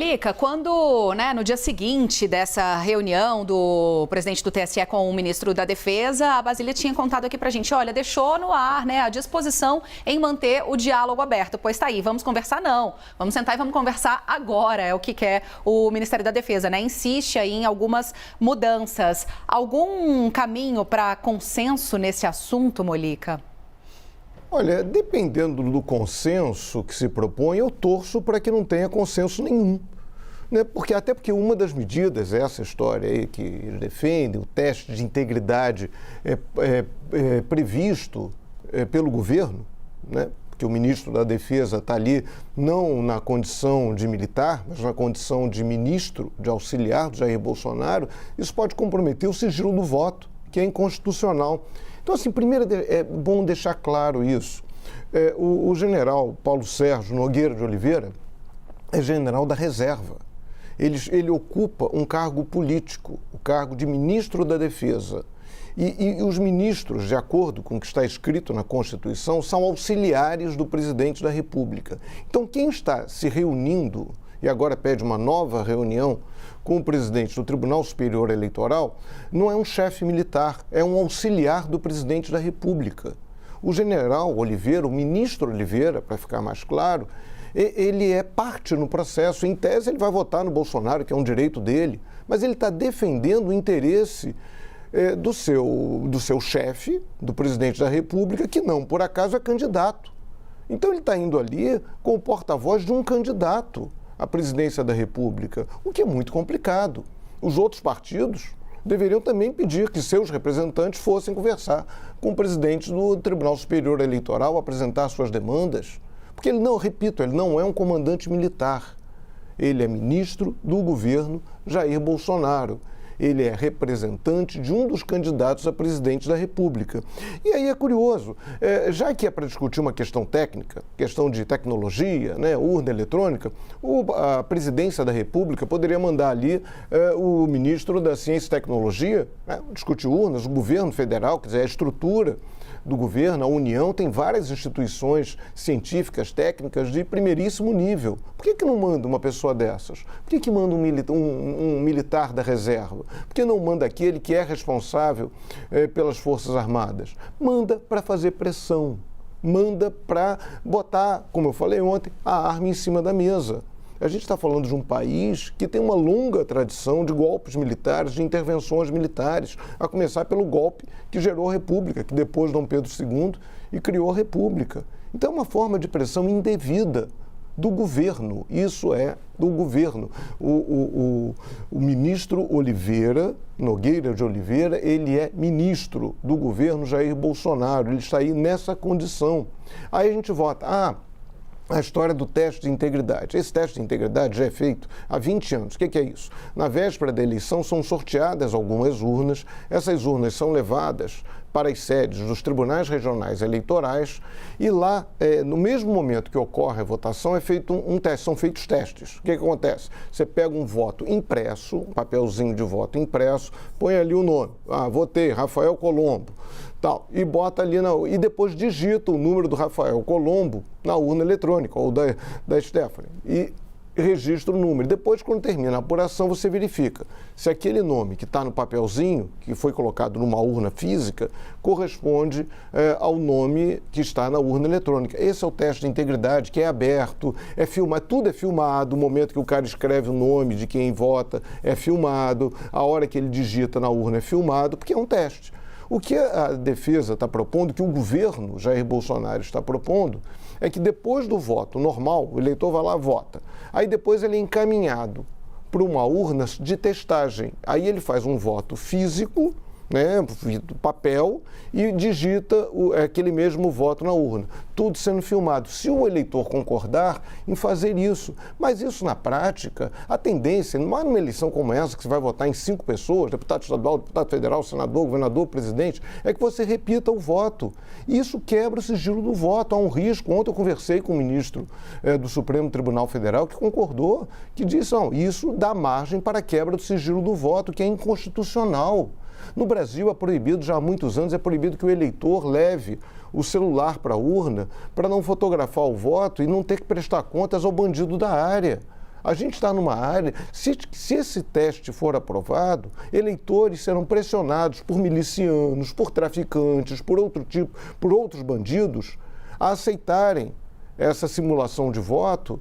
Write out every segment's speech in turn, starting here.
Lica, quando, no dia seguinte dessa reunião do presidente do TSE com o ministro da Defesa, a Basília tinha contado aqui pra gente, olha, deixou no ar, a disposição em manter o diálogo aberto. Pois tá aí, vamos conversar não. Vamos sentar e vamos conversar agora, é o que quer o Ministério da Defesa, Insiste aí em algumas mudanças. Algum caminho para consenso nesse assunto, Molica? Olha, dependendo do consenso que se propõe, eu torço para que não tenha consenso nenhum. Até porque uma das medidas, essa história aí que eles defendem, o teste de integridade previsto pelo governo, porque o ministro da Defesa está ali não na condição de militar, mas na condição de ministro, de auxiliar do Jair Bolsonaro, isso pode comprometer o sigilo do voto, que é inconstitucional. Então, primeiro é bom deixar claro isso. O general Paulo Sérgio Nogueira de Oliveira é general da reserva. Ele ocupa um cargo político, o cargo de ministro da Defesa. E os ministros, de acordo com o que está escrito na Constituição, são auxiliares do presidente da República. Então, quem está se reunindo, e agora pede uma nova reunião com o presidente do Tribunal Superior Eleitoral, não é um chefe militar, é um auxiliar do presidente da República. O general Oliveira, o ministro Oliveira, para ficar mais claro, ele é parte no processo. Em tese, ele vai votar no Bolsonaro, que é um direito dele, mas ele está defendendo o interesse do seu chefe, do presidente da República, que não, por acaso, é candidato. Então, ele está indo ali com o porta-voz de um candidato à presidência da República, o que é muito complicado. Os outros partidos deveriam também pedir que seus representantes fossem conversar com o presidente do Tribunal Superior Eleitoral, apresentar suas demandas. Porque ele não é um comandante militar. Ele é ministro do governo Jair Bolsonaro. Ele é representante de um dos candidatos a presidente da República. E aí é curioso, já que é para discutir uma questão técnica, questão de tecnologia, urna eletrônica, a presidência da República poderia mandar ali o ministro da Ciência e Tecnologia discutir urnas, o governo federal, quer dizer, a estrutura do governo, a União, tem várias instituições científicas, técnicas de primeiríssimo nível. Por que não manda uma pessoa dessas? Por que manda um militar da reserva? Por que não manda aquele que é responsável pelas Forças Armadas? Manda para fazer pressão, manda para botar, como eu falei ontem, a arma em cima da mesa. A gente está falando de um país que tem uma longa tradição de golpes militares, de intervenções militares, a começar pelo golpe que gerou a República, que depois Dom Pedro II e criou a República. Então é uma forma de pressão indevida do governo, isso é do governo. O ministro Oliveira, Nogueira de Oliveira, ele é ministro do governo Jair Bolsonaro, ele está aí nessa condição. Aí a gente vota, a história do teste de integridade. Esse teste de integridade já é feito há 20 anos. O que é isso? Na véspera da eleição são sorteadas algumas urnas, essas urnas são levadas para as sedes dos tribunais regionais eleitorais e lá, no mesmo momento que ocorre a votação, é feito um teste, são feitos testes. O que acontece? Você pega um voto impresso, um papelzinho de voto impresso, põe ali o nome. Votei, Rafael Colombo. E bota ali e depois digita o número do Rafael Colombo na urna eletrônica ou da Stephanie e registra o número. Depois, quando termina a apuração, você verifica se aquele nome que está no papelzinho, que foi colocado numa urna física, corresponde ao nome que está na urna eletrônica. Esse é o teste de integridade, que é aberto, é filmado, tudo é filmado, o momento que o cara escreve o nome de quem vota é filmado, a hora que ele digita na urna é filmado, porque é um teste. O que a defesa está propondo, que o governo Jair Bolsonaro está propondo, é que depois do voto normal, o eleitor vai lá e vota. Aí depois ele é encaminhado para uma urna de testagem. Aí ele faz um voto físico, papel, e digita aquele mesmo voto na urna. Tudo sendo filmado. Se o eleitor concordar em fazer isso. Mas isso, na prática, a tendência, numa eleição como essa, que você vai votar em 5 pessoas, deputado estadual, deputado federal, senador, governador, presidente, é que você repita o voto. Isso quebra o sigilo do voto. Há um risco. Ontem eu conversei com o ministro do Supremo Tribunal Federal, que concordou, que disse, isso dá margem para a quebra do sigilo do voto, que é inconstitucional. No Brasil é proibido, já há muitos anos, é proibido que o eleitor leve o celular para a urna para não fotografar o voto e não ter que prestar contas ao bandido da área. A gente está numa área, se esse teste for aprovado, eleitores serão pressionados por milicianos, por traficantes, por outros bandidos, a aceitarem essa simulação de voto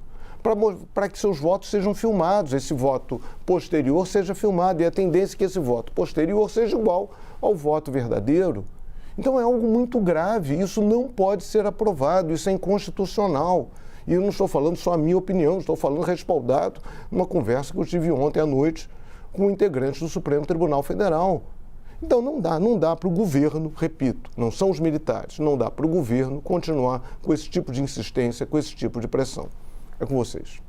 para que seus votos sejam filmados, esse voto posterior seja filmado, e a tendência é que esse voto posterior seja igual ao voto verdadeiro. Então é algo muito grave, isso não pode ser aprovado, isso é inconstitucional. E eu não estou falando só a minha opinião, estou falando respaldado numa conversa que eu tive ontem à noite com integrantes do Supremo Tribunal Federal. Então não dá para o governo, repito, não são os militares, não dá para o governo continuar com esse tipo de insistência, com esse tipo de pressão. É com vocês.